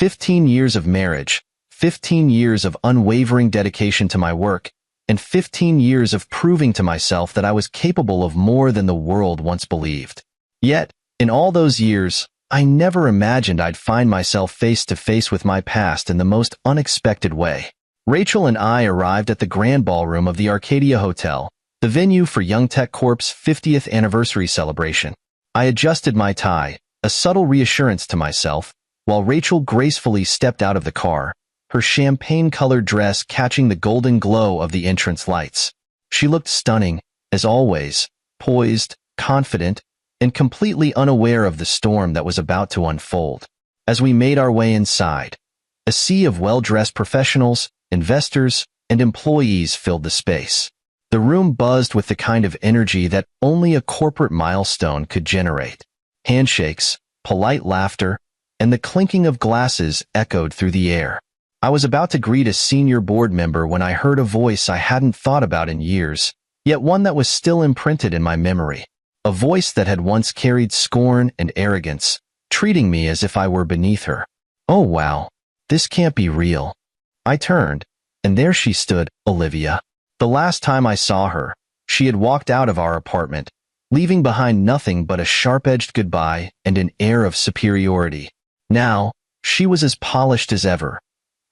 15 years of marriage, 15 years of unwavering dedication to my work, and 15 years of proving to myself that I was capable of more than the world once believed. Yet, in all those years, I never imagined I'd find myself face to face with my past in the most unexpected way. Rachel and I arrived at the grand ballroom of the Arcadia Hotel, the venue for Young Tech Corp's 50th anniversary celebration. I adjusted my tie, a subtle reassurance to myself, while Rachel gracefully stepped out of the car, her champagne-colored dress catching the golden glow of the entrance lights. She looked stunning, as always, poised, confident, and completely unaware of the storm that was about to unfold. As we made our way inside, a sea of well-dressed professionals, investors, and employees filled the space. The room buzzed with the kind of energy that only a corporate milestone could generate. Handshakes, polite laughter, and the clinking of glasses echoed through the air. I was about to greet a senior board member when I heard a voice I hadn't thought about in years, yet one that was still imprinted in my memory. A voice that had once carried scorn and arrogance, treating me as if I were beneath her. Oh wow, this can't be real. I turned, and there she stood, Olivia. The last time I saw her, she had walked out of our apartment, leaving behind nothing but a sharp-edged goodbye and an air of superiority. Now, she was as polished as ever,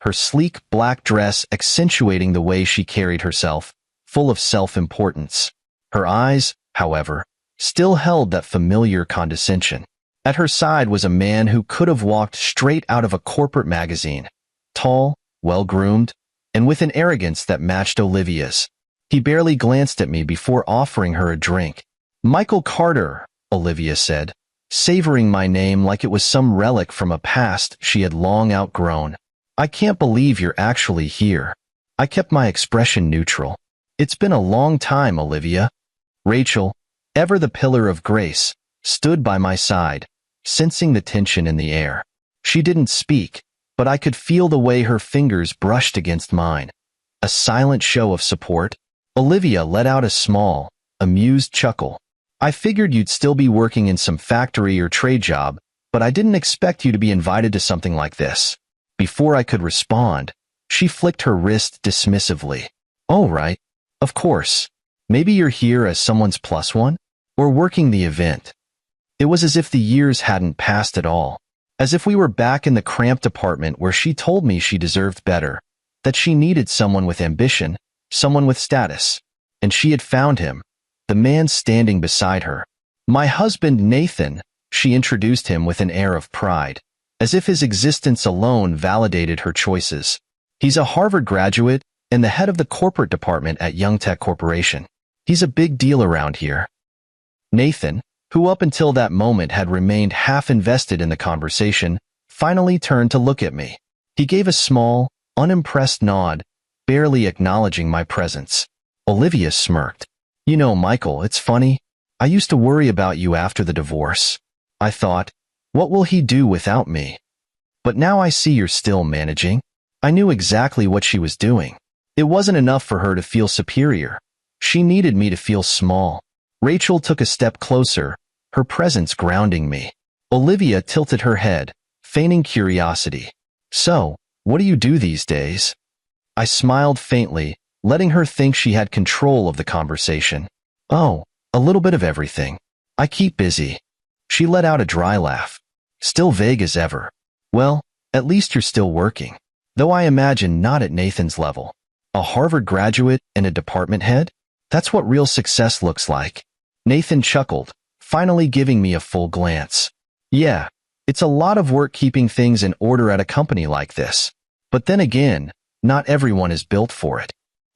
her sleek black dress accentuating the way she carried herself, full of self-importance. Her eyes, however, still held that familiar condescension. At her side was a man who could have walked straight out of a corporate magazine, tall, well-groomed, and with an arrogance that matched Olivia's. He barely glanced at me before offering her a drink. "Michael Carter," Olivia said, savoring my name like it was some relic from a past she had long outgrown. "I can't believe you're actually here." I kept my expression neutral. "It's been a long time, Olivia." Rachel, ever the pillar of grace, stood by my side, sensing the tension in the air. She didn't speak, but I could feel the way her fingers brushed against mine. A silent show of support. Olivia let out a small, amused chuckle. "I figured you'd still be working in some factory or trade job, but I didn't expect you to be invited to something like this." Before I could respond, she flicked her wrist dismissively. "Oh right, of course. Maybe you're here as someone's plus one? Or working the event." It was as if the years hadn't passed at all. As if we were back in the cramped apartment where she told me she deserved better, that she needed someone with ambition, someone with status. And she had found him, the man standing beside her. "My husband, Nathan," she introduced him with an air of pride, as if his existence alone validated her choices. "He's a Harvard graduate and the head of the corporate department at Young Tech Corporation. He's a big deal around here." Nathan, who up until that moment had remained half invested in the conversation, finally turned to look at me. He gave a small, unimpressed nod, barely acknowledging my presence. Olivia smirked. "You know, Michael, it's funny. I used to worry about you after the divorce. I thought, what will he do without me? But now I see you're still managing." I knew exactly what she was doing. It wasn't enough for her to feel superior. She needed me to feel small. Rachel took a step closer, her presence grounding me. Olivia tilted her head, feigning curiosity. "So, what do you do these days?" I smiled faintly, letting her think she had control of the conversation. "Oh, a little bit of everything. I keep busy." She let out a dry laugh. "Still vague as ever." "Well, at least you're still working. Though I imagine not at Nathan's level. A Harvard graduate and a department head? That's what real success looks like." Nathan chuckled, finally giving me a full glance. "Yeah, it's a lot of work keeping things in order at a company like this. But then again, not everyone is built for it."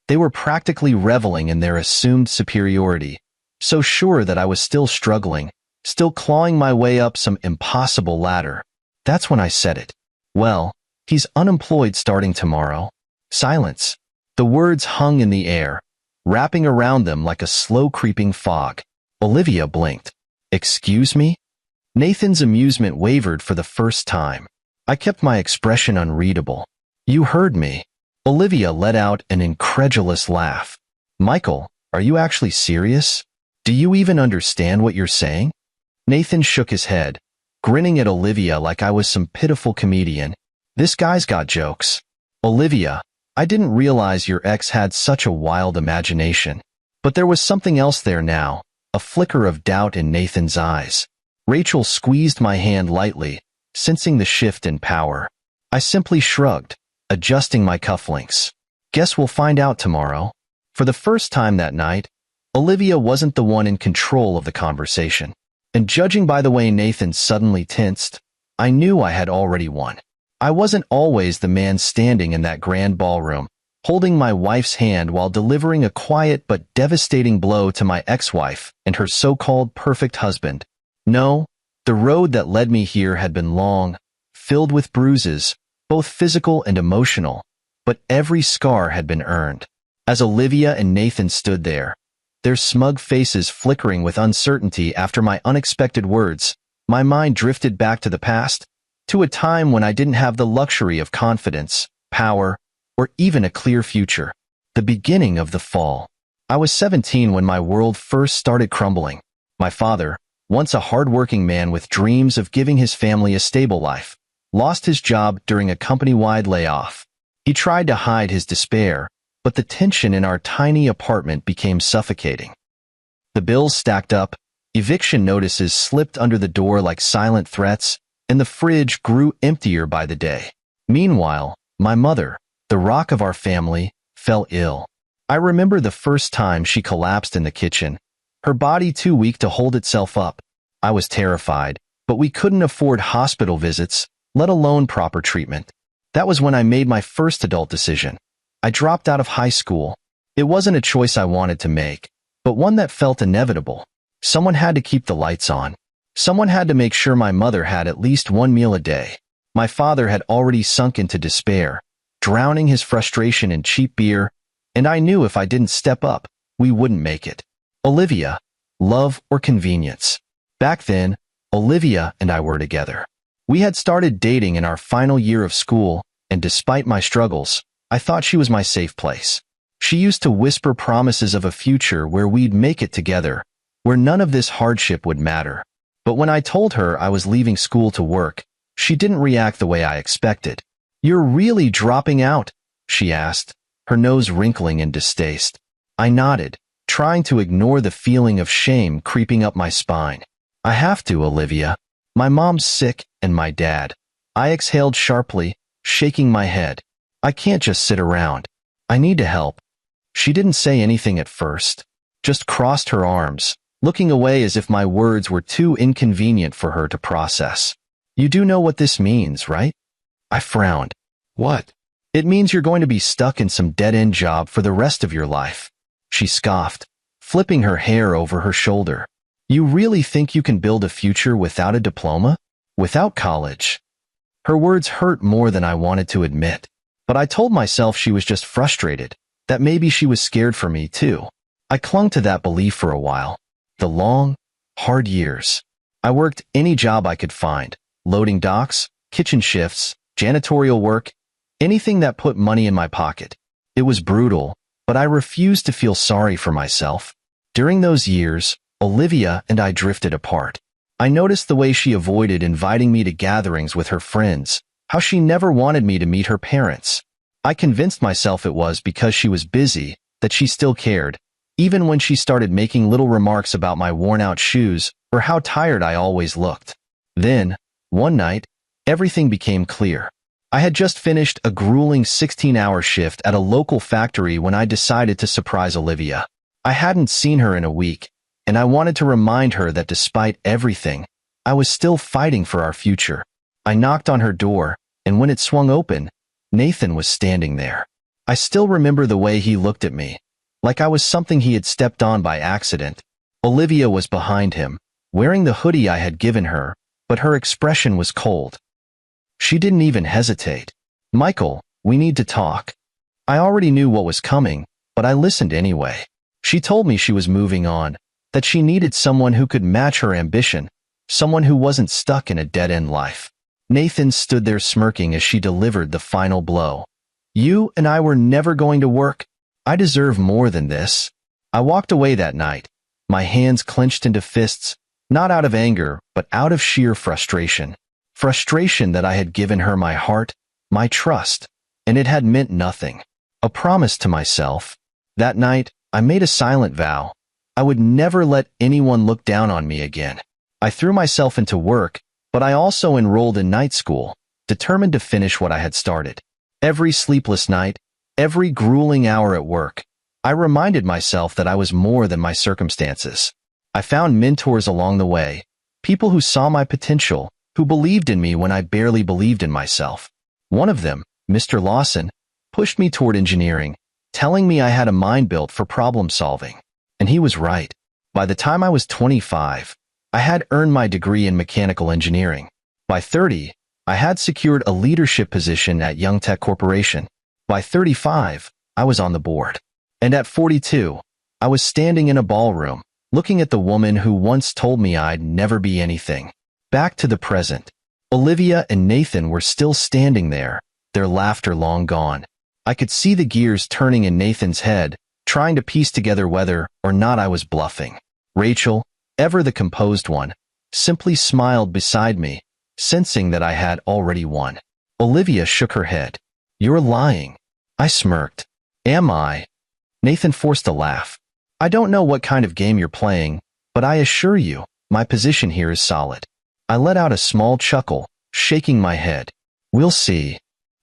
They were practically reveling in their assumed superiority, so sure that I was still struggling, still clawing my way up some impossible ladder. That's when I said it. "Well, he's unemployed starting tomorrow." Silence. The words hung in the air, wrapping around them like a slow creeping fog. Olivia blinked. "Excuse me?" Nathan's amusement wavered for the first time. I kept my expression unreadable. "You heard me." Olivia let out an incredulous laugh. "Michael, are you actually serious? Do you even understand what you're saying?" Nathan shook his head, grinning at Olivia like I was some pitiful comedian. This guy's got jokes. Olivia, I didn't realize your ex had such a wild imagination. But there was something else there now, a flicker of doubt in Nathan's eyes. Rachel squeezed my hand lightly, sensing the shift in power. I simply shrugged, adjusting my cufflinks. Guess we'll find out tomorrow. For the first time that night, Olivia wasn't the one in control of the conversation. And judging by the way Nathan suddenly tensed, I knew I had already won. I wasn't always the man standing in that grand ballroom, holding my wife's hand while delivering a quiet but devastating blow to my ex-wife and her so-called perfect husband. No, the road that led me here had been long, filled with bruises, both physical and emotional, but every scar had been earned. As Olivia and Nathan stood there, their smug faces flickering with uncertainty after my unexpected words, my mind drifted back to the past, to a time when I didn't have the luxury of confidence, power, or even a clear future. The beginning of the fall. I was 17 when my world first started crumbling. My father, once a hard-working man with dreams of giving his family a stable life, lost his job during a company-wide layoff. He tried to hide his despair, but the tension in our tiny apartment became suffocating. The bills stacked up, eviction notices slipped under the door like silent threats, and the fridge grew emptier by the day. Meanwhile, my mother, the rock of our family, fell ill. I remember the first time she collapsed in the kitchen, her body too weak to hold itself up. I was terrified, but we couldn't afford hospital visits, let alone proper treatment. That was when I made my first adult decision. I dropped out of high school. It wasn't a choice I wanted to make, but one that felt inevitable. Someone had to keep the lights on. Someone had to make sure my mother had at least one meal a day. My father had already sunk into despair, drowning his frustration in cheap beer, and I knew if I didn't step up, we wouldn't make it. Olivia, love or convenience? Back then, Olivia and I were together. We had started dating in our final year of school, and despite my struggles, I thought she was my safe place. She used to whisper promises of a future where we'd make it together, where none of this hardship would matter. But when I told her I was leaving school to work, she didn't react the way I expected. "You're really dropping out?" she asked, her nose wrinkling in distaste. I nodded, trying to ignore the feeling of shame creeping up my spine. "I have to, Olivia. My mom's sick, and my dad." I exhaled sharply, shaking my head. "I can't just sit around. I need to help." She didn't say anything at first, just crossed her arms, looking away as if my words were too inconvenient for her to process. "You do know what this means, right?" I frowned. "What?" "It means you're going to be stuck in some dead-end job for the rest of your life." She scoffed, flipping her hair over her shoulder. "You really think you can build a future without a diploma? Without college?" Her words hurt more than I wanted to admit. But I told myself she was just frustrated, that maybe she was scared for me too. I clung to that belief for a while. The long, hard years. I worked any job I could find, loading docks, kitchen shifts, janitorial work, anything that put money in my pocket. It was brutal, but I refused to feel sorry for myself. During those years, Olivia and I drifted apart. I noticed the way she avoided inviting me to gatherings with her friends, how she never wanted me to meet her parents. I convinced myself it was because she was busy, that she still cared, even when she started making little remarks about my worn-out shoes or how tired I always looked. Then, one night, everything became clear. I had just finished a grueling 16-hour shift at a local factory when I decided to surprise Olivia. I hadn't seen her in a week, and I wanted to remind her that despite everything, I was still fighting for our future. I knocked on her door, and when it swung open, Nathan was standing there. I still remember the way he looked at me, like I was something he had stepped on by accident. Olivia was behind him, wearing the hoodie I had given her, but her expression was cold. She didn't even hesitate. "Michael, we need to talk." I already knew what was coming, but I listened anyway. She told me she was moving on, that she needed someone who could match her ambition, someone who wasn't stuck in a dead-end life. Nathan stood there smirking as she delivered the final blow. "You and I were never going to work. I deserve more than this." I walked away that night, my hands clenched into fists, not out of anger, but out of sheer frustration. Frustration that I had given her my heart, my trust, and it had meant nothing. A promise to myself. That night, I made a silent vow. I would never let anyone look down on me again. I threw myself into work, but I also enrolled in night school, determined to finish what I had started. Every sleepless night, every grueling hour at work, I reminded myself that I was more than my circumstances. I found mentors along the way, people who saw my potential, who believed in me when I barely believed in myself. One of them, Mr. Lawson, pushed me toward engineering, telling me I had a mind built for problem solving. And he was right. By the time I was 25, I had earned my degree in mechanical engineering. By 30, I had secured a leadership position at Young Tech Corporation. By 35, I was on the board. And at 42, I was standing in a ballroom, looking at the woman who once told me I'd never be anything. Back to the present. Olivia and Nathan were still standing there, their laughter long gone. I could see the gears turning in Nathan's head, trying to piece together whether or not I was bluffing. Rachel, ever the composed one, simply smiled beside me, sensing that I had already won. Olivia shook her head. "You're lying." I smirked. "Am I?" Nathan forced a laugh. "I don't know what kind of game you're playing, but I assure you, my position here is solid." I let out a small chuckle, shaking my head. "We'll see."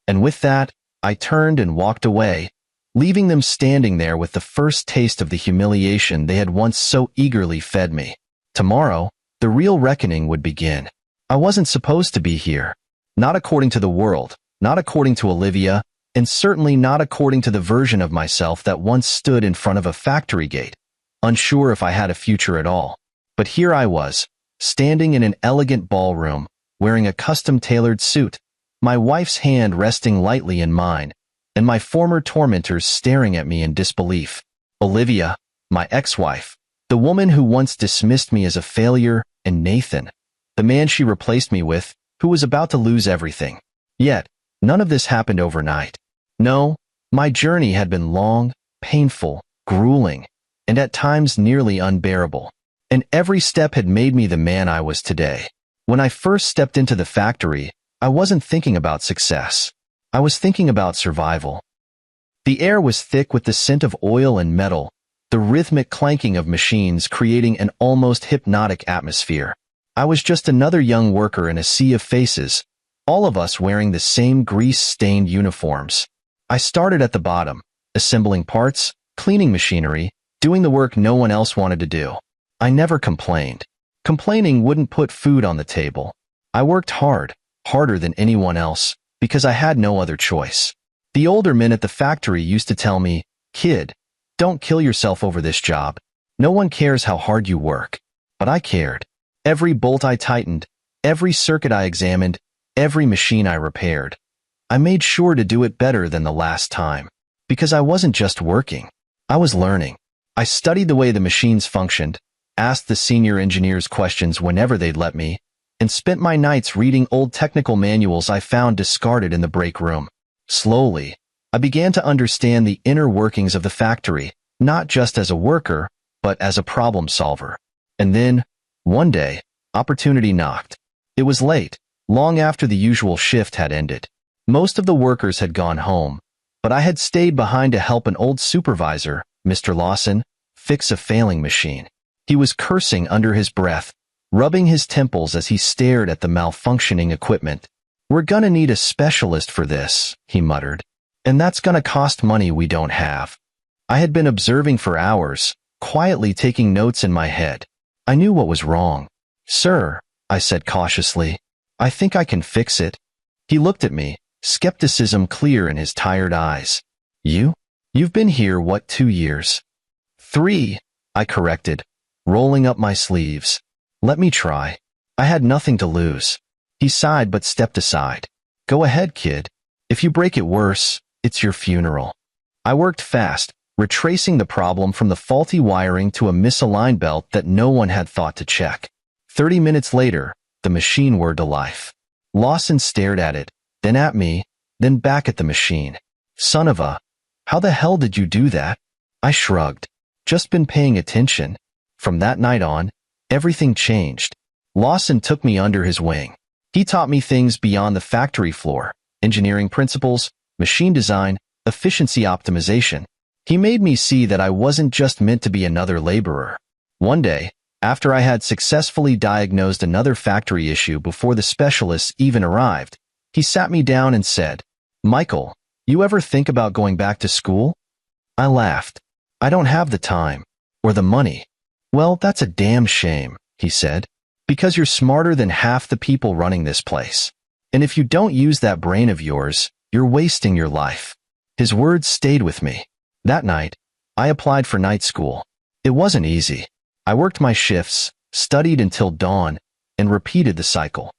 And with that, I turned and walked away, leaving them standing there with the first taste of the humiliation they had once so eagerly fed me. Tomorrow, the real reckoning would begin. I wasn't supposed to be here. Not according to the world, not according to Olivia, and certainly not according to the version of myself that once stood in front of a factory gate, unsure if I had a future at all. But here I was, standing in an elegant ballroom, wearing a custom-tailored suit, my wife's hand resting lightly in mine, and my former tormentors staring at me in disbelief. Olivia, my ex-wife, the woman who once dismissed me as a failure, and Nathan, the man she replaced me with, who was about to lose everything. Yet, none of this happened overnight. No, my journey had been long, painful, grueling, and at times nearly unbearable. And every step had made me the man I was today. When I first stepped into the factory, I wasn't thinking about success. I was thinking about survival. The air was thick with the scent of oil and metal, the rhythmic clanking of machines creating an almost hypnotic atmosphere. I was just another young worker in a sea of faces, all of us wearing the same grease-stained uniforms. I started at the bottom, assembling parts, cleaning machinery, doing the work no one else wanted to do. I never complained. Complaining wouldn't put food on the table. I worked hard, harder than anyone else, because I had no other choice. The older men at the factory used to tell me, "Kid, don't kill yourself over this job. No one cares how hard you work." But I cared. Every bolt I tightened, every circuit I examined, every machine I repaired. I made sure to do it better than the last time. Because I wasn't just working. I was learning. I studied the way the machines functioned, asked the senior engineers questions whenever they'd let me, and spent my nights reading old technical manuals I found discarded in the break room. Slowly, I began to understand the inner workings of the factory, not just as a worker, but as a problem solver. And then, one day, opportunity knocked. It was late, long after the usual shift had ended. Most of the workers had gone home, but I had stayed behind to help an old supervisor, Mr. Lawson, fix a failing machine. He was cursing under his breath, rubbing his temples as he stared at the malfunctioning equipment. "We're gonna need a specialist for this," he muttered. "And that's gonna cost money we don't have." I had been observing for hours, quietly taking notes in my head. I knew what was wrong. "Sir," I said cautiously, "I think I can fix it." He looked at me, skepticism clear in his tired eyes. You've been here, what, 2 years?" "3, I corrected, rolling up my sleeves. "Let me try." I had nothing to lose. He sighed but stepped aside. "Go ahead, kid. If you break it worse, it's your funeral." I worked fast, retracing the problem from the faulty wiring to a misaligned belt that no one had thought to check. 30 minutes later, the machine whirred to life. Lawson stared at it, then at me, then back at the machine. "Son of a, how the hell did you do that?" I shrugged. "Just been paying attention." From that night on, everything changed. Lawson took me under his wing. He taught me things beyond the factory floor, engineering principles, machine design, efficiency optimization. He made me see that I wasn't just meant to be another laborer. One day, after I had successfully diagnosed another factory issue before the specialists even arrived, he sat me down and said, "Michael, you ever think about going back to school?" I laughed. "I don't have the time. Or the money." "Well, that's a damn shame," he said, "because you're smarter than half the people running this place. And if you don't use that brain of yours, you're wasting your life." His words stayed with me. That night, I applied for night school. It wasn't easy. I worked my shifts, studied until dawn, and repeated the cycle.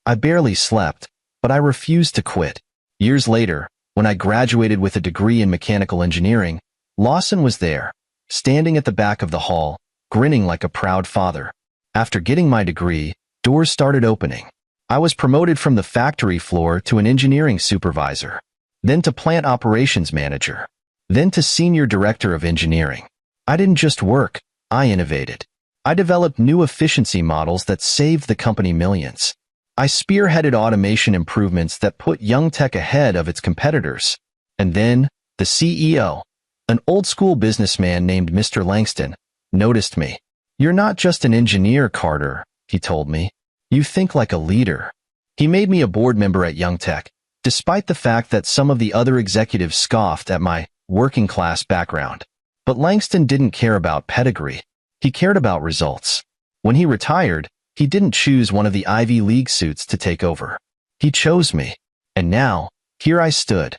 I barely slept, but I refused to quit. Years later, when I graduated with a degree in mechanical engineering, Lawson was there, standing at the back of the hall, grinning like a proud father. After getting my degree, doors started opening. I was promoted from the factory floor to an engineering supervisor, then to plant operations manager, then to senior director of engineering. I didn't just work, I innovated. I developed new efficiency models that saved the company millions. I spearheaded automation improvements that put Young Tech ahead of its competitors. And then, the CEO, an old-school businessman named Mr. Langston, noticed me. "You're not just an engineer, Carter," he told me. "You think like a leader." He made me a board member at Young Tech, despite the fact that some of the other executives scoffed at my working-class background. But Langston didn't care about pedigree. He cared about results. When he retired, he didn't choose one of the Ivy League suits to take over. He chose me. And now, here I stood,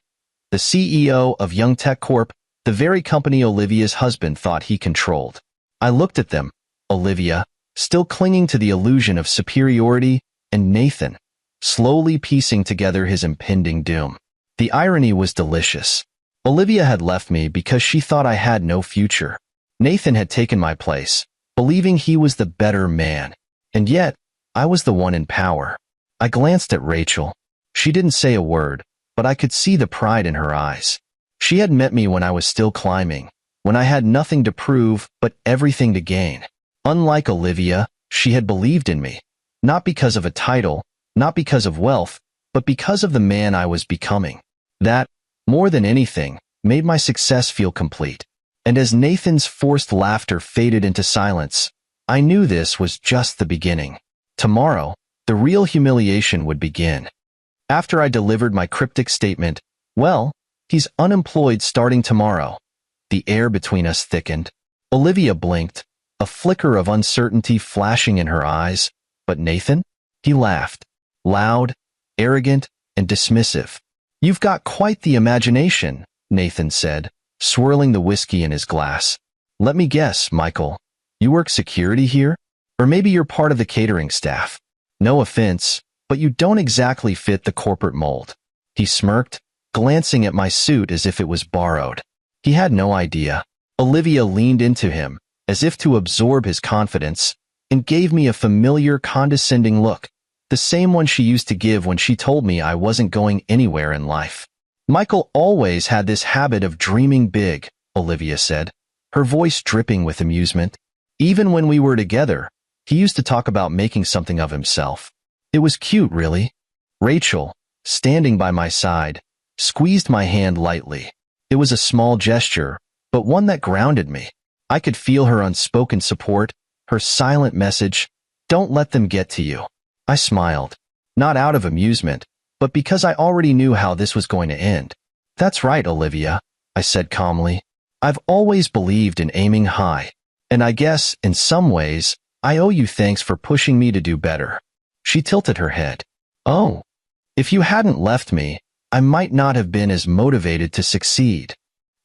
the CEO of Young Tech Corp., the very company Olivia's husband thought he controlled. I looked at them, Olivia, still clinging to the illusion of superiority, and Nathan, slowly piecing together his impending doom. The irony was delicious. Olivia had left me because she thought I had no future. Nathan had taken my place, believing he was the better man. And yet, I was the one in power. I glanced at Rachel. She didn't say a word, but I could see the pride in her eyes. She had met me when I was still climbing, when I had nothing to prove but everything to gain. Unlike Olivia, she had believed in me, not because of a title, not because of wealth, but because of the man I was becoming. That, more than anything, made my success feel complete. And as Nathan's forced laughter faded into silence, I knew this was just the beginning. Tomorrow, the real humiliation would begin. After I delivered my cryptic statement, "Well, he's unemployed starting tomorrow," the air between us thickened. Olivia blinked, a flicker of uncertainty flashing in her eyes. But Nathan? He laughed. Loud, arrogant, and dismissive. "You've got quite the imagination," Nathan said, swirling the whiskey in his glass. "Let me guess, Michael. You work security here? Or maybe you're part of the catering staff. No offense, but you don't exactly fit the corporate mold." He smirked, glancing at my suit as if it was borrowed. He had no idea. Olivia leaned into him, as if to absorb his confidence, and gave me a familiar, condescending look, the same one she used to give when she told me I wasn't going anywhere in life. "Michael always had this habit of dreaming big," Olivia said, her voice dripping with amusement. "Even when we were together, he used to talk about making something of himself. It was cute, really." Rachel, standing by my side, squeezed my hand lightly. It was a small gesture, but one that grounded me. I could feel her unspoken support, her silent message, "Don't let them get to you." I smiled, not out of amusement, but because I already knew how this was going to end. "That's right, Olivia," I said calmly. "I've always believed in aiming high. And I guess, in some ways, I owe you thanks for pushing me to do better." She tilted her head. "Oh, if you hadn't left me, I might not have been as motivated to succeed."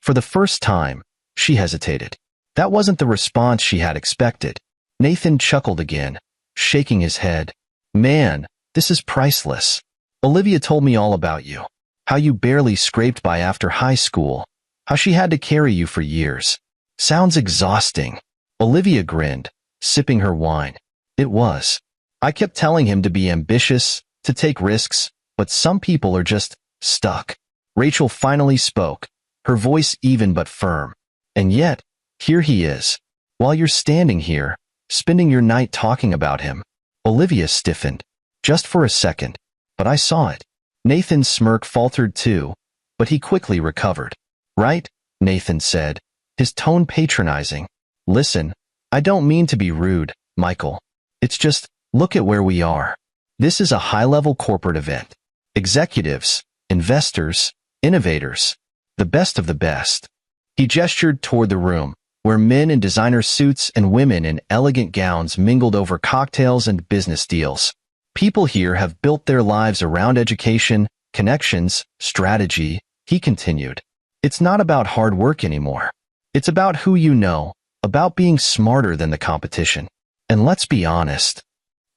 For the first time, she hesitated. That wasn't the response she had expected. Nathan chuckled again, shaking his head. "Man, this is priceless. Olivia told me all about you. How you barely scraped by after high school. How she had to carry you for years. Sounds exhausting." Olivia grinned, sipping her wine. "It was. I kept telling him to be ambitious, to take risks, but some people are just stuck." Rachel finally spoke, her voice even but firm. "And yet, here he is. While you're standing here, spending your night talking about him." Olivia stiffened. Just for a second, but I saw it. Nathan's smirk faltered too, but he quickly recovered. Right, Nathan said, his tone patronizing. Listen, I don't mean to be rude, Michael. It's just, look at where we are. This is a high-level corporate event. Executives, investors, innovators, the best of the best. He gestured toward the room, where men in designer suits and women in elegant gowns mingled over cocktails and business deals. People here have built their lives around education, connections, strategy, he continued. It's not about hard work anymore. It's about who you know, about being smarter than the competition. And let's be honest.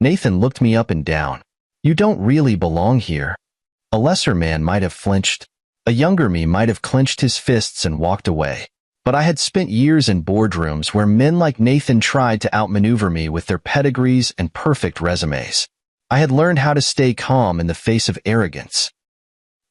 Nathan looked me up and down. You don't really belong here. A lesser man might have flinched. A younger me might have clenched his fists and walked away. But I had spent years in boardrooms where men like Nathan tried to outmaneuver me with their pedigrees and perfect resumes. I had learned how to stay calm in the face of arrogance.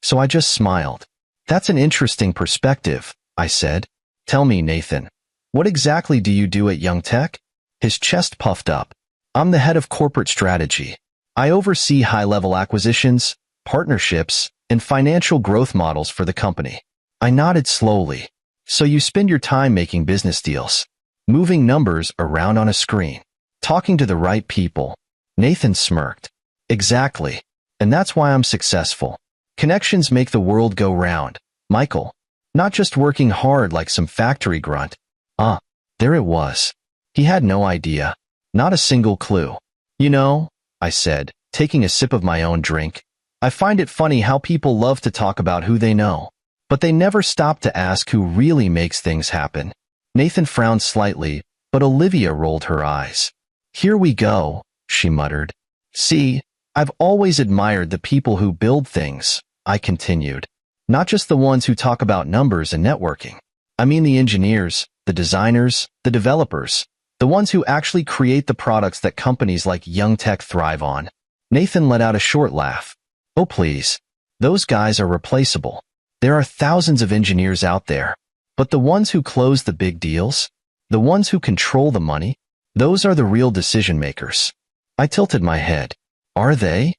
So I just smiled. That's an interesting perspective, I said. Tell me, Nathan, what exactly do you do at Young Tech? His chest puffed up. I'm the head of corporate strategy. I oversee high-level acquisitions, partnerships, and financial growth models for the company. I nodded slowly. So you spend your time making business deals, moving numbers around on a screen, talking to the right people. Nathan smirked. Exactly. And that's why I'm successful. Connections make the world go round, Michael. Not just working hard like some factory grunt. There it was. He had no idea. Not a single clue. You know, I said, taking a sip of my own drink, I find it funny how people love to talk about who they know, but they never stop to ask who really makes things happen. Nathan frowned slightly, but Olivia rolled her eyes. Here we go, she muttered. See, I've always admired the people who build things, I continued. Not just the ones who talk about numbers and networking. I mean the engineers, the designers, the developers, the ones who actually create the products that companies like Young Tech thrive on. Nathan let out a short laugh. Oh please, those guys are replaceable. There are thousands of engineers out there, but the ones who close the big deals, the ones who control the money, those are the real decision makers. I tilted my head. Are they?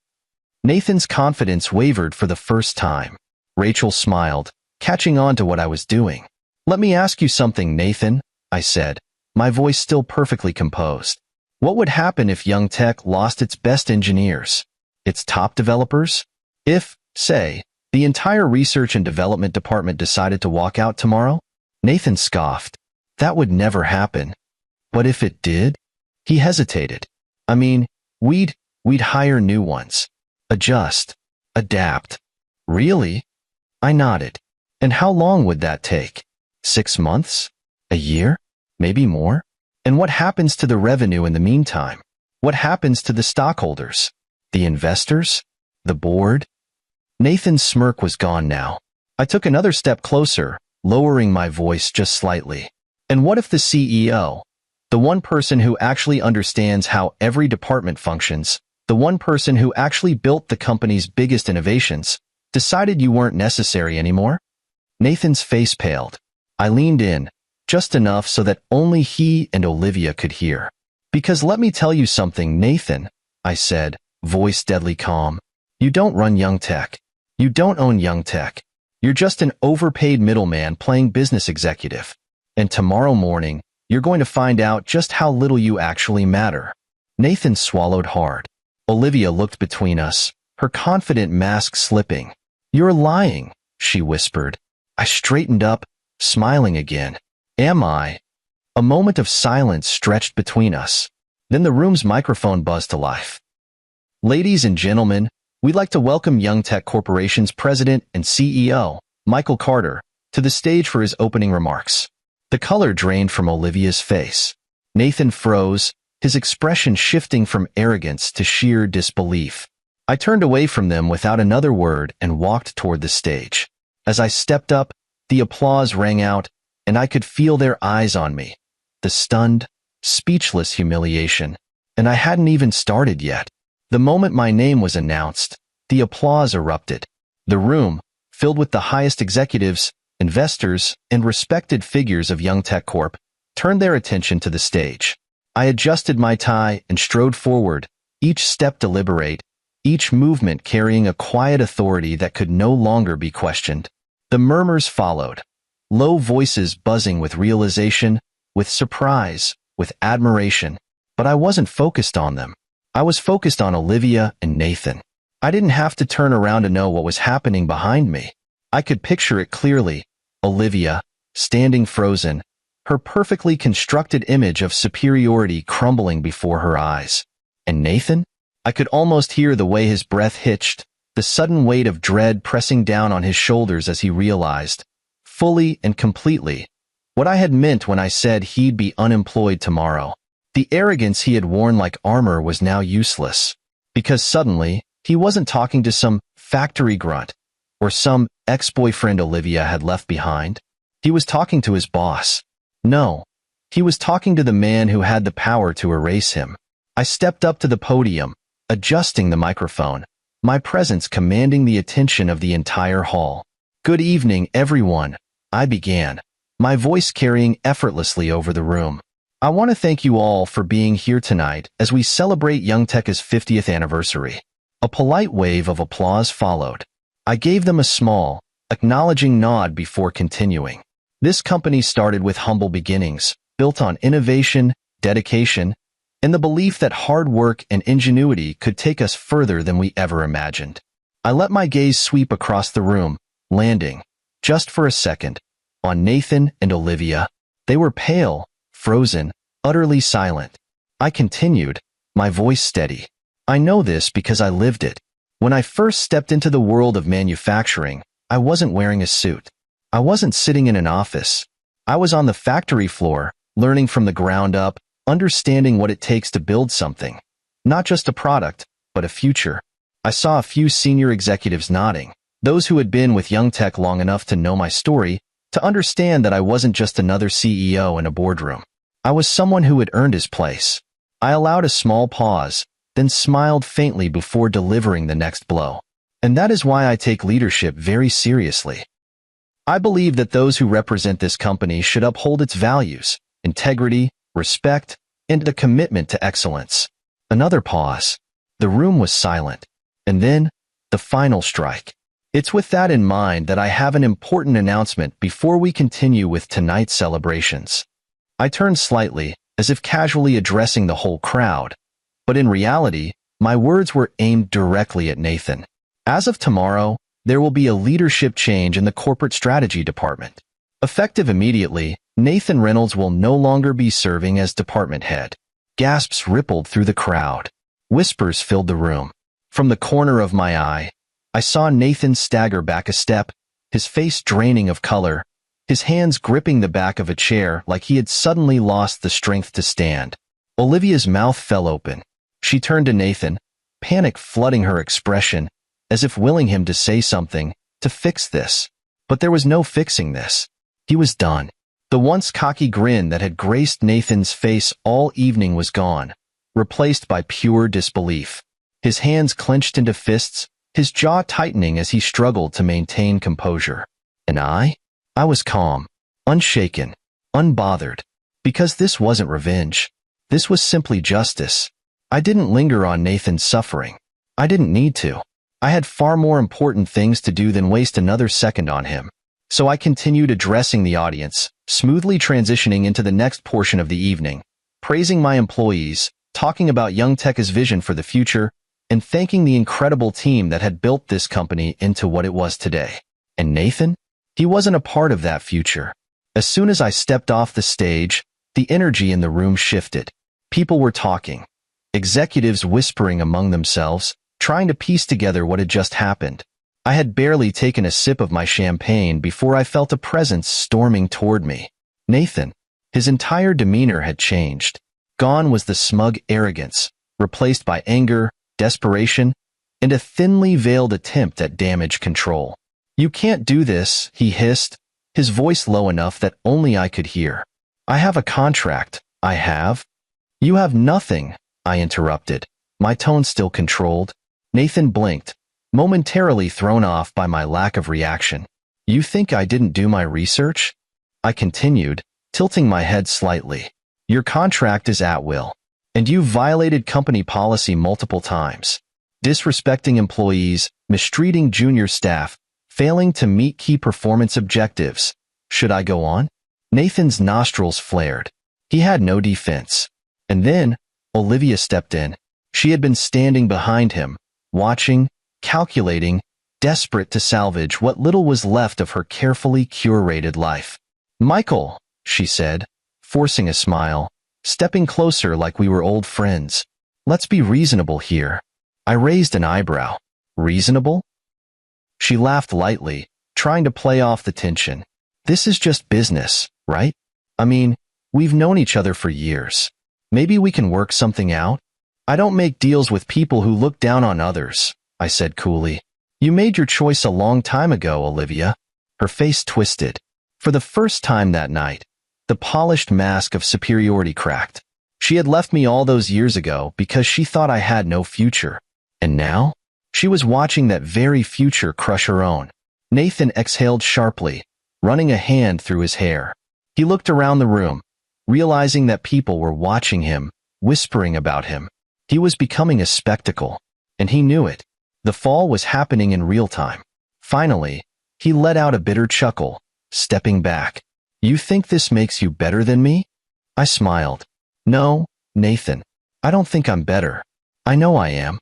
Nathan's confidence wavered for the first time. Rachel smiled, catching on to what I was doing. Let me ask you something, Nathan, I said, my voice still perfectly composed. What would happen if Young Tech lost its best engineers? Its top developers? If, say, the entire research and development department decided to walk out tomorrow? Nathan scoffed. That would never happen. But if it did? He hesitated. I mean, we'd hire new ones. Adjust. Adapt. Really? I nodded. And how long would that take? 6 months? A year? Maybe more? And what happens to the revenue in the meantime? What happens to the stockholders? The investors? The board? Nathan's smirk was gone now. I took another step closer, lowering my voice just slightly. And what if the CEO, the one person who actually understands how every department functions, the one person who actually built the company's biggest innovations, decided you weren't necessary anymore? Nathan's face paled. I leaned in, just enough so that only he and Olivia could hear. Because let me tell you something, Nathan, I said, voice deadly calm. You don't run Young Tech. You don't own Young Tech. You're just an overpaid middleman playing business executive. And tomorrow morning, you're going to find out just how little you actually matter. Nathan swallowed hard. Olivia looked between us, her confident mask slipping. You're lying, she whispered. I straightened up, smiling again. Am I? A moment of silence stretched between us. Then the room's microphone buzzed to life. Ladies and gentlemen, we'd like to welcome Young Tech Corporation's president and CEO, Michael Carter, to the stage for his opening remarks. The color drained from Olivia's face. Nathan froze, his expression shifting from arrogance to sheer disbelief. I turned away from them without another word and walked toward the stage. As I stepped up, the applause rang out, and I could feel their eyes on me. The stunned, speechless humiliation. And I hadn't even started yet. The moment my name was announced, the applause erupted. The room, filled with the highest executives, investors, and respected figures of Young Tech Corp, turned their attention to the stage. I adjusted my tie and strode forward, each step deliberate, each movement carrying a quiet authority that could no longer be questioned. The murmurs followed, low voices buzzing with realization, with surprise, with admiration. But I wasn't focused on them. I was focused on Olivia and Nathan. I didn't have to turn around to know what was happening behind me. I could picture it clearly. Olivia, standing frozen, her perfectly constructed image of superiority crumbling before her eyes. And Nathan? I could almost hear the way his breath hitched, the sudden weight of dread pressing down on his shoulders as he realized, fully and completely, what I had meant when I said he'd be unemployed tomorrow. The arrogance he had worn like armor was now useless, because suddenly, he wasn't talking to some factory grunt or some ex-boyfriend Olivia had left behind. He was talking to his boss. No, he was talking to the man who had the power to erase him. I stepped up to the podium, adjusting the microphone, my presence commanding the attention of the entire hall. "Good evening, everyone," I began, my voice carrying effortlessly over the room. "I want to thank you all for being here tonight as we celebrate Youngteka's 50th anniversary." A polite wave of applause followed. I gave them a small, acknowledging nod before continuing. This company started with humble beginnings, built on innovation, dedication, and the belief that hard work and ingenuity could take us further than we ever imagined. I let my gaze sweep across the room, landing, just for a second, on Nathan and Olivia. They were pale, frozen, utterly silent. I continued, my voice steady. "I know this because I lived it. When I first stepped into the world of manufacturing, I wasn't wearing a suit. I wasn't sitting in an office. I was on the factory floor, learning from the ground up, understanding what it takes to build something. Not just a product, but a future." I saw a few senior executives nodding, those who had been with Youngteka long enough to know my story, to understand that I wasn't just another CEO in a boardroom. I was someone who had earned his place. I allowed a small pause, then smiled faintly before delivering the next blow. And that is why I take leadership very seriously. I believe that those who represent this company should uphold its values, integrity, respect, and a commitment to excellence. Another pause. The room was silent. And then, the final strike. It's with that in mind that I have an important announcement before we continue with tonight's celebrations. I turned slightly, as if casually addressing the whole crowd. But in reality, my words were aimed directly at Nathan. As of tomorrow, there will be a leadership change in the corporate strategy department. Effective immediately, Nathan Reynolds will no longer be serving as department head. Gasps rippled through the crowd. Whispers filled the room. From the corner of my eye, I saw Nathan stagger back a step, his face draining of color, his hands gripping the back of a chair like he had suddenly lost the strength to stand. Olivia's mouth fell open. She turned to Nathan, panic flooding her expression, as if willing him to say something, to fix this. But there was no fixing this. He was done. The once cocky grin that had graced Nathan's face all evening was gone, replaced by pure disbelief. His hands clenched into fists, his jaw tightening as he struggled to maintain composure. And I was calm, unshaken, unbothered, because this wasn't revenge. This was simply justice. I didn't linger on Nathan's suffering. I didn't need to. I had far more important things to do than waste another second on him. So I continued addressing the audience, smoothly transitioning into the next portion of the evening, praising my employees, talking about Youngteka's vision for the future, and thanking the incredible team that had built this company into what it was today. And Nathan? He wasn't a part of that future. As soon as I stepped off the stage, the energy in the room shifted. People were talking. Executives whispering among themselves, trying to piece together what had just happened. I had barely taken a sip of my champagne before I felt a presence storming toward me. Nathan. His entire demeanor had changed. Gone was the smug arrogance, replaced by anger, desperation, and a thinly veiled attempt at damage control. "You can't do this," he hissed, his voice low enough that only I could hear. "I have a contract." "I have?" "You have nothing," I interrupted, my tone still controlled. Nathan blinked, momentarily thrown off by my lack of reaction. "You think I didn't do my research?" I continued, tilting my head slightly. "Your contract is at will, and you've violated company policy multiple times. disrespecting employees, mistreating junior staff, failing to meet key performance objectives. Should I go on? Nathan's nostrils flared. He had no defense. And then, Olivia stepped in. She had been standing behind him, watching, calculating, desperate to salvage what little was left of her carefully curated life. "Michael," she said, forcing a smile, stepping closer like we were old friends. "Let's be reasonable here." I raised an eyebrow. "Reasonable?" She laughed lightly, trying to play off the tension. "This is just business, right? I mean, we've known each other for years. Maybe we can work something out?" "I don't make deals with people who look down on others," I said coolly. "You made your choice a long time ago, Olivia." Her face twisted. For the first time that night, the polished mask of superiority cracked. She had left me all those years ago because she thought I had no future. And now? She was watching that very future crush her own. Nathan exhaled sharply, running a hand through his hair. He looked around the room, realizing that people were watching him, whispering about him. He was becoming a spectacle, and he knew it. The fall was happening in real time. Finally, he let out a bitter chuckle, stepping back. "You think this makes you better than me?" I smiled. "No, Nathan. I don't think I'm better. I know I am."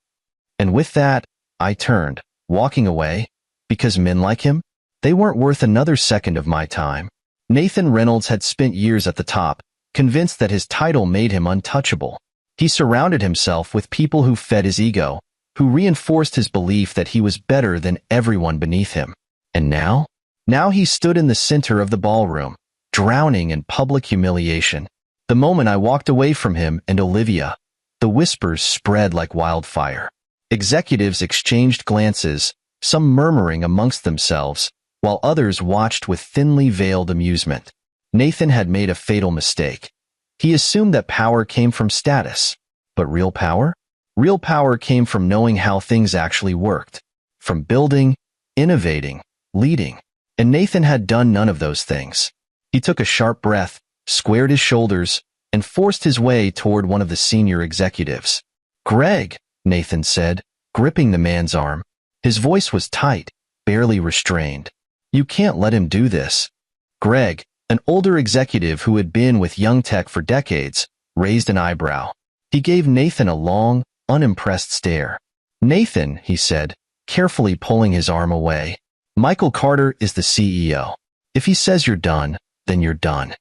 And with that, I turned, walking away, because men like him, they weren't worth another second of my time. Nathan Reynolds had spent years at the top, convinced that his title made him untouchable. He surrounded himself with people who fed his ego, who reinforced his belief that he was better than everyone beneath him. And now? Now he stood in the center of the ballroom, drowning in public humiliation. The moment I walked away from him and Olivia, the whispers spread like wildfire. Executives exchanged glances, some murmuring amongst themselves, while others watched with thinly veiled amusement. Nathan had made a fatal mistake. He assumed that power came from status. But real power? Real power came from knowing how things actually worked. From building, innovating, leading. And Nathan had done none of those things. He took a sharp breath, squared his shoulders, and forced his way toward one of the senior executives. "Greg," Nathan said, gripping the man's arm. His voice was tight, barely restrained. "You can't let him do this." Greg, an older executive who had been with Young Tech for decades, raised an eyebrow. He gave Nathan a long, unimpressed stare. "Nathan," he said, carefully pulling his arm away, "Michael Carter is the CEO. If he says you're done, then you're done."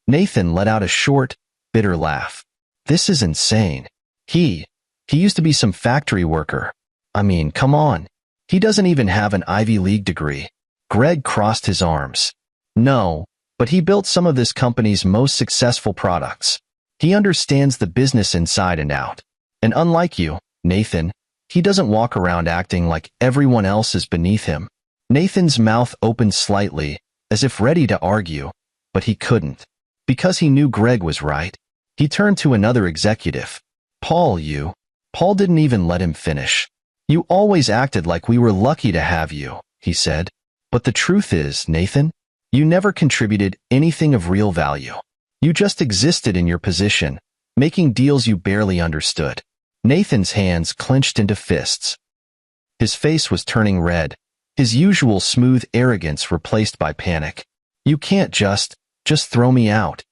Nathan let out a short, bitter laugh. "This is insane. He used to be some factory worker. I mean, come on. He doesn't even have an Ivy League degree." Greg crossed his arms. "No, but he built some of this company's most successful products. He understands the business inside and out. And unlike you, Nathan, he doesn't walk around acting like everyone else is beneath him." Nathan's mouth opened slightly, as if ready to argue, but he couldn't. Because he knew Greg was right, he turned to another executive. Paul didn't even let him finish. "You always acted like we were lucky to have you," he said. "But the truth is, Nathan, you never contributed anything of real value. You just existed in your position, making deals you barely understood." Nathan's hands clenched into fists. His face was turning red, his usual smooth arrogance replaced by panic. "You can't just throw me out."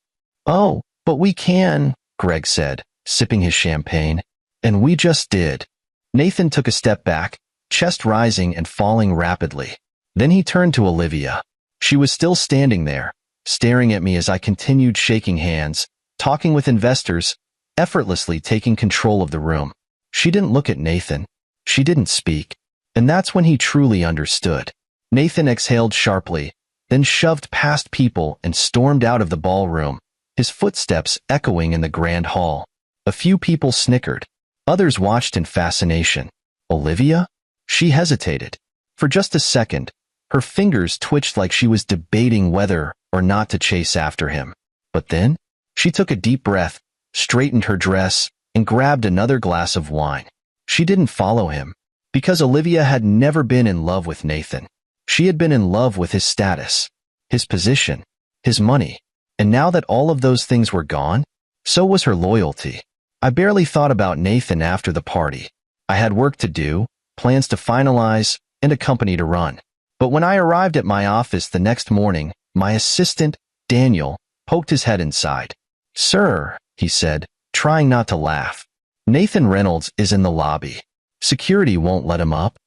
"Oh, but we can," Greg said, sipping his champagne. "And we just did." Nathan took a step back, chest rising and falling rapidly. Then he turned to Olivia. She was still standing there, staring at me as I continued shaking hands, talking with investors, effortlessly taking control of the room. She didn't look at Nathan. She didn't speak. And that's when he truly understood. Nathan exhaled sharply, then shoved past people and stormed out of the ballroom, his footsteps echoing in the grand hall. A few people snickered. Others watched in fascination. Olivia? She hesitated. For just a second, her fingers twitched like she was debating whether or not to chase after him. But then, she took a deep breath, straightened her dress, and grabbed another glass of wine. She didn't follow him, because Olivia had never been in love with Nathan. She had been in love with his status, his position, his money. And now that all of those things were gone, so was her loyalty. I barely thought about Nathan after the party. I had work to do, plans to finalize, and a company to run. But when I arrived at my office the next morning, my assistant, Daniel, poked his head inside. "Sir," he said, trying not to laugh, "Nathan Reynolds is in the lobby. Security won't let him up."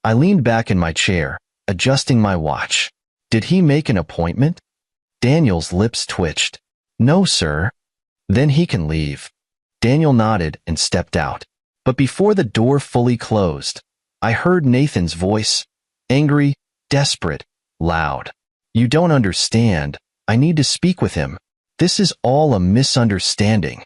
I leaned back in my chair, adjusting my watch. Did he make an appointment? Daniel's lips twitched. "No, sir." "Then he can leave." Daniel nodded and stepped out. But before the door fully closed, I heard Nathan's voice, angry, desperate, loud. "You don't understand. I need to speak with him. This is all a misunderstanding."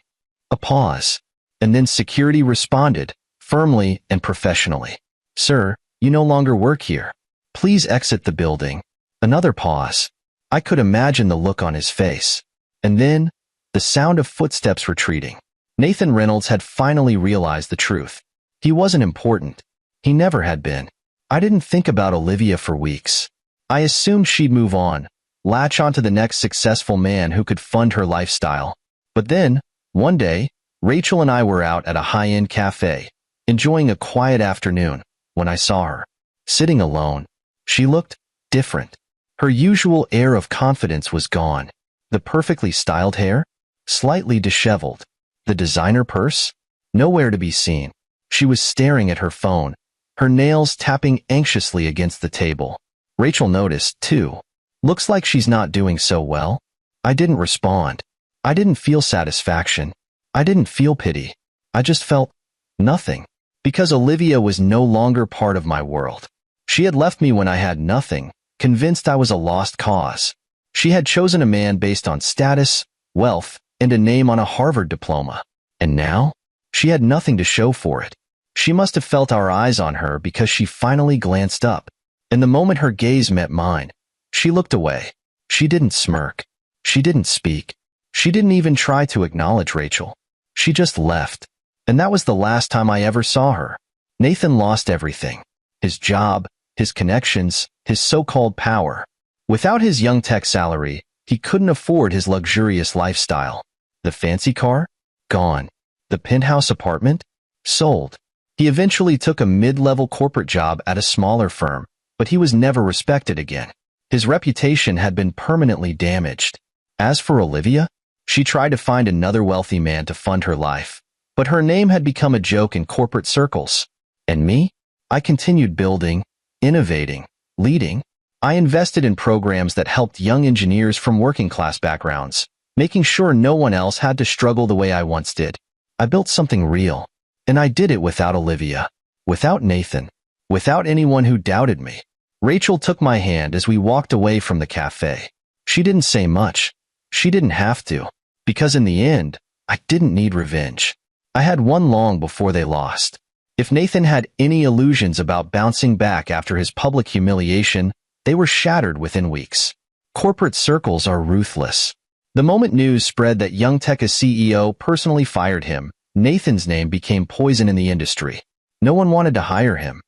A pause, and then security responded, firmly and professionally. "Sir, you no longer work here. Please exit the building." Another pause. I could imagine the look on his face. And then, the sound of footsteps retreating. Nathan Reynolds had finally realized the truth. He wasn't important. He never had been. I didn't think about Olivia for weeks. I assumed she'd move on, latch onto the next successful man who could fund her lifestyle. But then, one day, Rachel and I were out at a high-end cafe, enjoying a quiet afternoon, when I saw her, sitting alone. She looked different. Her usual air of confidence was gone. The perfectly styled hair, slightly disheveled. The designer purse, nowhere to be seen. She was staring at her phone, her nails tapping anxiously against the table. Rachel noticed, too. "Looks like she's not doing so well." I didn't respond. I didn't feel satisfaction. I didn't feel pity. I just felt nothing. Because Olivia was no longer part of my world. She had left me when I had nothing, convinced I was a lost cause. She had chosen a man based on status, wealth, and a name on a Harvard diploma. And now, she had nothing to show for it. She must have felt our eyes on her because she finally glanced up. And the moment her gaze met mine, she looked away. She didn't smirk. She didn't speak. She didn't even try to acknowledge Rachel. She just left. And that was the last time I ever saw her. Nathan lost everything. His job, his connections, his so-called power. Without his young tech salary, he couldn't afford his luxurious lifestyle. The fancy car? Gone. The penthouse apartment? Sold. He eventually took a mid-level corporate job at a smaller firm, but he was never respected again. His reputation had been permanently damaged. As for Olivia, she tried to find another wealthy man to fund her life, but her name had become a joke in corporate circles. And me? I continued building, innovating, leading. I invested in programs that helped young engineers from working-class backgrounds, making sure no one else had to struggle the way I once did. I built something real, and I did it without Olivia, without Nathan, without anyone who doubted me. Rachel took my hand as we walked away from the cafe. She didn't say much. She didn't have to, because in the end, I didn't need revenge. I had won long before they lost. If Nathan had any illusions about bouncing back after his public humiliation, they were shattered within weeks. Corporate circles are ruthless. The moment news spread that Youngteka's CEO personally fired him, Nathan's name became poison in the industry. No one wanted to hire him.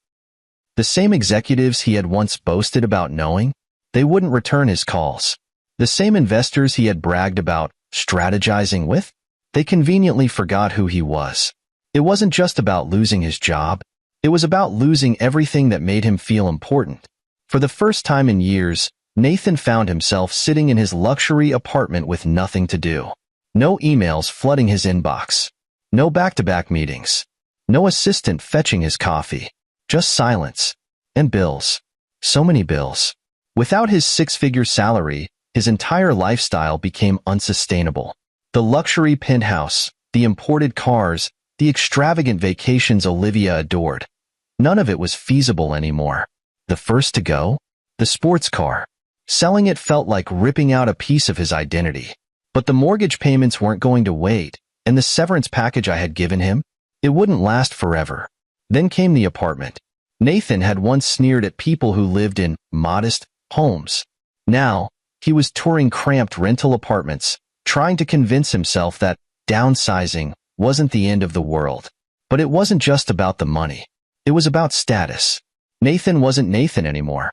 The same executives he had once boasted about knowing, they wouldn't return his calls. The same investors he had bragged about strategizing with, they conveniently forgot who he was. It wasn't just about losing his job. It was about losing everything that made him feel important. For the first time in years, Nathan found himself sitting in his luxury apartment with nothing to do. No emails flooding his inbox. No back-to-back meetings. No assistant fetching his coffee. Just silence. And bills. So many bills. Without his six-figure salary, his entire lifestyle became unsustainable. The luxury penthouse, the imported cars, the extravagant vacations Olivia adored. None of it was feasible anymore. The first to go? The sports car. Selling it felt like ripping out a piece of his identity. But the mortgage payments weren't going to wait, and the severance package I had given him, it wouldn't last forever. Then came the apartment. Nathan had once sneered at people who lived in modest homes. Now, he was touring cramped rental apartments, trying to convince himself that downsizing wasn't the end of the world. But it wasn't just about the money. It was about status. Nathan wasn't Nathan anymore.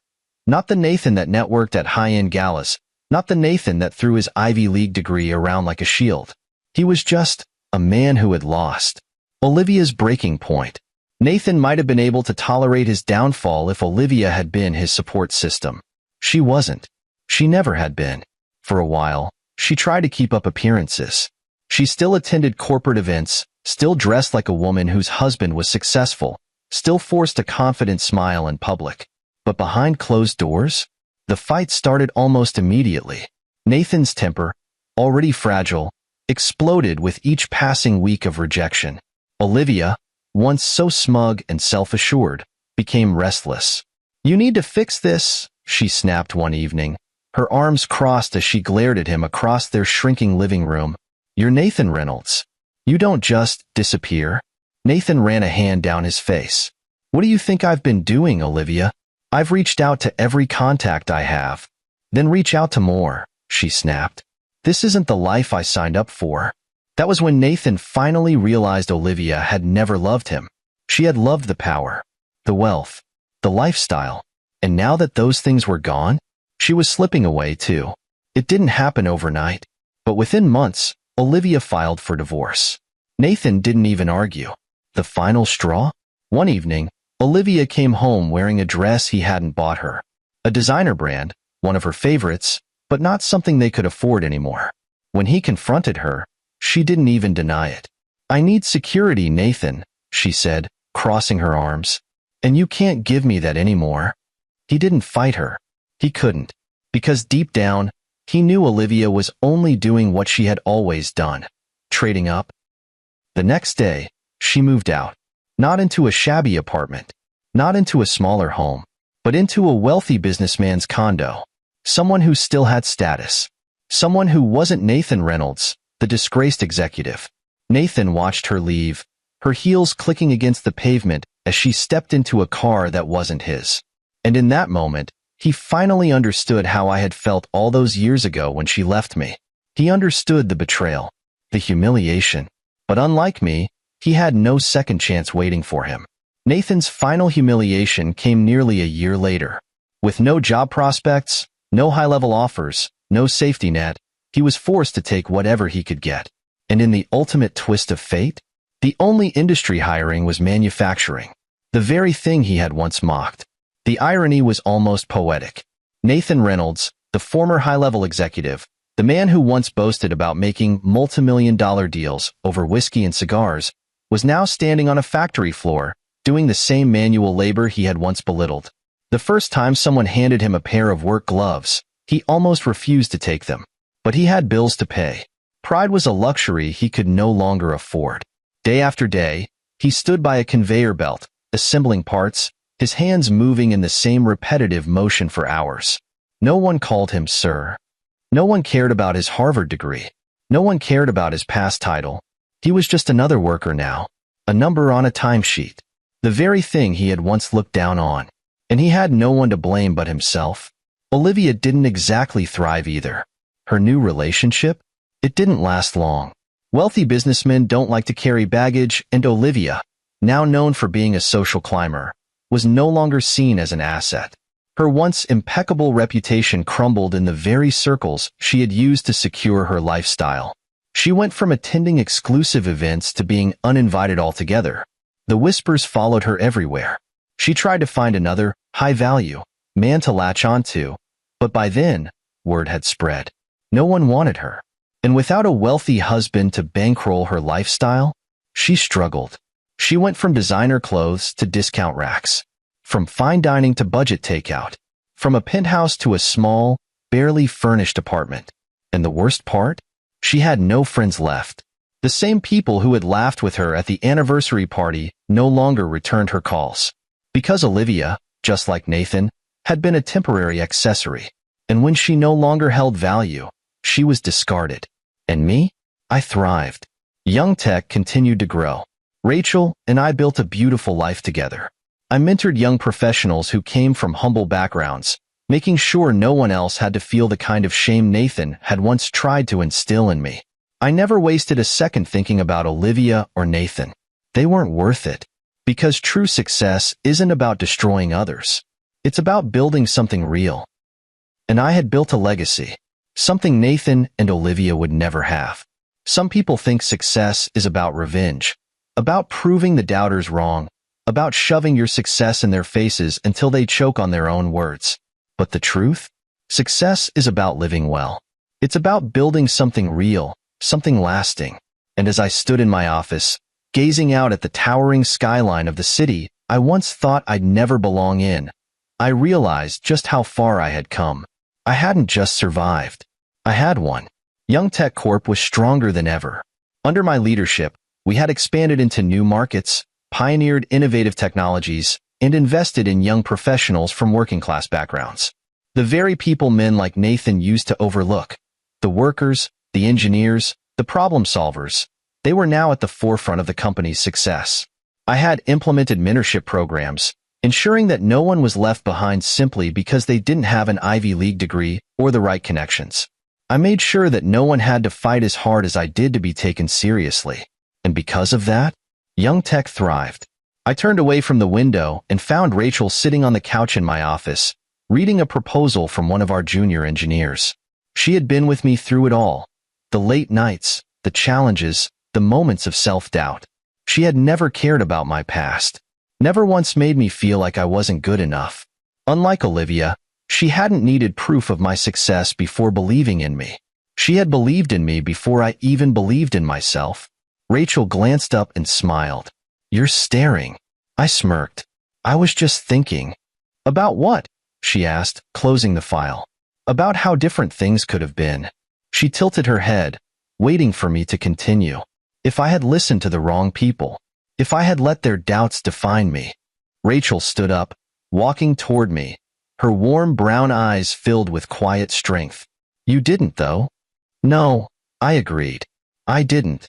Not the Nathan that networked at high-end galas. Not the Nathan that threw his Ivy League degree around like a shield. He was just a man who had lost. Olivia's breaking point. Nathan might have been able to tolerate his downfall if Olivia had been his support system. She wasn't. She never had been. For a while, she tried to keep up appearances. She still attended corporate events, still dressed like a woman whose husband was successful, still forced a confident smile in public. But behind closed doors, the fight started almost immediately. Nathan's temper, already fragile, exploded with each passing week of rejection. Olivia, once so smug and self-assured, became restless. "You need to fix this," she snapped one evening, her arms crossed as she glared at him across their shrinking living room. "You're Nathan Reynolds. You don't just disappear." Nathan ran a hand down his face. "What do you think I've been doing, Olivia? I've reached out to every contact I have." "Then reach out to more," she snapped. "This isn't the life I signed up for." That was when Nathan finally realized Olivia had never loved him. She had loved the power, the wealth, the lifestyle, and now that those things were gone, she was slipping away too. It didn't happen overnight, but within months, Olivia filed for divorce. Nathan didn't even argue. The final straw? One evening, Olivia came home wearing a dress he hadn't bought her. A designer brand, one of her favorites, but not something they could afford anymore. When he confronted her, she didn't even deny it. "I need security, Nathan," she said, crossing her arms. "And you can't give me that anymore." He didn't fight her. He couldn't. Because deep down, he knew Olivia was only doing what she had always done, trading up. The next day, she moved out. Not into a shabby apartment, not into a smaller home, but into a wealthy businessman's condo. Someone who still had status. Someone who wasn't Nathan Reynolds, the disgraced executive. Nathan watched her leave, her heels clicking against the pavement as she stepped into a car that wasn't his. And in that moment, he finally understood how I had felt all those years ago when she left me. He understood the betrayal, the humiliation. But unlike me, he had no second chance waiting for him. Nathan's final humiliation came nearly a year later. With no job prospects, no high-level offers, no safety net, he was forced to take whatever he could get. And in the ultimate twist of fate, the only industry hiring was manufacturing, the very thing he had once mocked. The irony was almost poetic. Nathan Reynolds, the former high-level executive, the man who once boasted about making multi-million-dollar deals over whiskey and cigars, was now standing on a factory floor, doing the same manual labor he had once belittled. The first time someone handed him a pair of work gloves, he almost refused to take them. But he had bills to pay. Pride was a luxury he could no longer afford. Day after day, he stood by a conveyor belt, assembling parts, his hands moving in the same repetitive motion for hours. No one called him sir. No one cared about his Harvard degree. No one cared about his past title. He was just another worker now, a number on a timesheet, the very thing he had once looked down on. And he had no one to blame but himself. Olivia didn't exactly thrive either. Her new relationship? It didn't last long. Wealthy businessmen don't like to carry baggage, and Olivia, now known for being a social climber, was no longer seen as an asset. Her once impeccable reputation crumbled in the very circles she had used to secure her lifestyle. She went from attending exclusive events to being uninvited altogether. The whispers followed her everywhere. She tried to find another, high-value, man to latch onto, but by then, word had spread. No one wanted her. And without a wealthy husband to bankroll her lifestyle, she struggled. She went from designer clothes to discount racks, from fine dining to budget takeout, from a penthouse to a small, barely furnished apartment. And the worst part? She had no friends left. The same people who had laughed with her at the anniversary party no longer returned her calls. Because Olivia, just like Nathan, had been a temporary accessory. And when she no longer held value, she was discarded. And me? I thrived. Young Tech continued to grow. Rachel and I built a beautiful life together. I mentored young professionals who came from humble backgrounds, making sure no one else had to feel the kind of shame Nathan had once tried to instill in me. I never wasted a second thinking about Olivia or Nathan. They weren't worth it. Because true success isn't about destroying others. It's about building something real. And I had built a legacy. Something Nathan and Olivia would never have. Some people think success is about revenge, about proving the doubters wrong, about shoving your success in their faces until they choke on their own words. But the truth? Success is about living well. It's about building something real, something lasting. And as I stood in my office, gazing out at the towering skyline of the city I once thought I'd never belong in, I realized just how far I had come. I hadn't just survived. I had won. Young Tech Corp was stronger than ever. Under my leadership, we had expanded into new markets, pioneered innovative technologies, and invested in young professionals from working-class backgrounds. The very people men like Nathan used to overlook. The workers, the engineers, the problem solvers. They were now at the forefront of the company's success. I had implemented mentorship programs, ensuring that no one was left behind simply because they didn't have an Ivy League degree or the right connections. I made sure that no one had to fight as hard as I did to be taken seriously. And because of that, Young Tech thrived. I turned away from the window and found Rachel sitting on the couch in my office, reading a proposal from one of our junior engineers. She had been with me through it all. The late nights, the challenges, the moments of self-doubt. She had never cared about my past. Never once made me feel like I wasn't good enough. Unlike Olivia, she hadn't needed proof of my success before believing in me. She had believed in me before I even believed in myself. Rachel glanced up and smiled. "You're staring." I smirked. "I was just thinking." "About what?" she asked, closing the file. "About how different things could have been." She tilted her head, waiting for me to continue. If I had listened to the wrong people. If I had let their doubts define me. Rachel stood up, walking toward me, her warm brown eyes filled with quiet strength. "You didn't, though." "No," I agreed. "I didn't."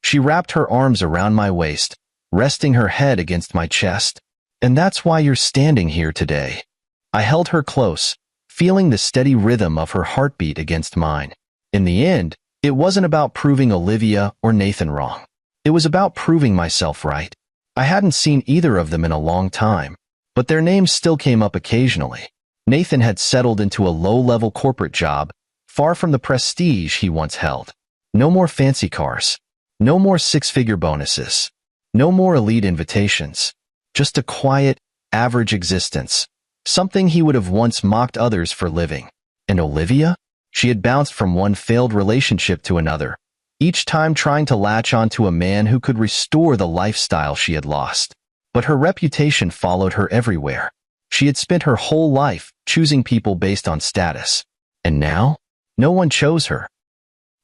She wrapped her arms around my waist, resting her head against my chest. "And that's why you're standing here today." I held her close, feeling the steady rhythm of her heartbeat against mine. In the end, it wasn't about proving Olivia or Nathan wrong. It was about proving myself right. I hadn't seen either of them in a long time, but their names still came up occasionally. Nathan had settled into a low-level corporate job, far from the prestige he once held. No more fancy cars. No more six-figure bonuses. No more elite invitations. Just a quiet, average existence. Something he would have once mocked others for living. And Olivia? She had bounced from one failed relationship to another, each time trying to latch onto a man who could restore the lifestyle she had lost. But her reputation followed her everywhere. She had spent her whole life choosing people based on status. And now, no one chose her.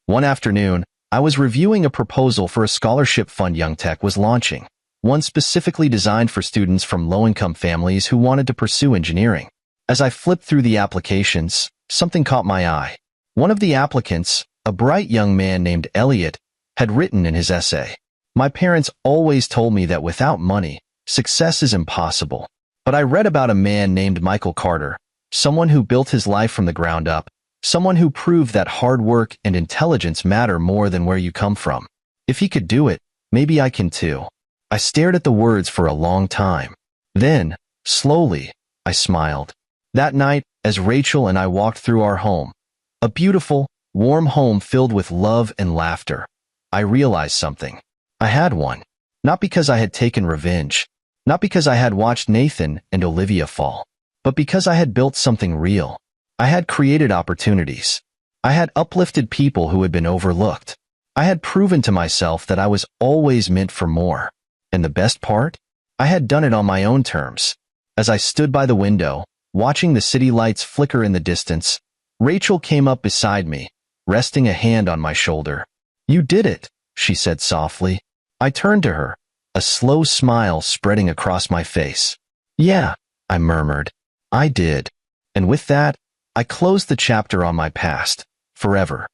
One afternoon, I was reviewing a proposal for a scholarship fund Young Tech was launching, one specifically designed for students from low-income families who wanted to pursue engineering. As I flipped through the applications, something caught my eye. One of the applicants, a bright young man named Elliot, had written in his essay, "My parents always told me that without money, success is impossible. But I read about a man named Michael Carter, someone who built his life from the ground up, someone who proved that hard work and intelligence matter more than where you come from. If he could do it, maybe I can too." I stared at the words for a long time. Then, slowly, I smiled. That night, as Rachel and I walked through our home, a beautiful, warm home filled with love and laughter, I realized something. I had won. Not because I had taken revenge, not because I had watched Nathan and Olivia fall, but because I had built something real. I had created opportunities. I had uplifted people who had been overlooked. I had proven to myself that I was always meant for more. And the best part? I had done it on my own terms. As I stood by the window, watching the city lights flicker in the distance, Rachel came up beside me, resting a hand on my shoulder. "You did it," she said softly. I turned to her, a slow smile spreading across my face. "Yeah," I murmured. "I did." And with that, I closed the chapter on my past, forever.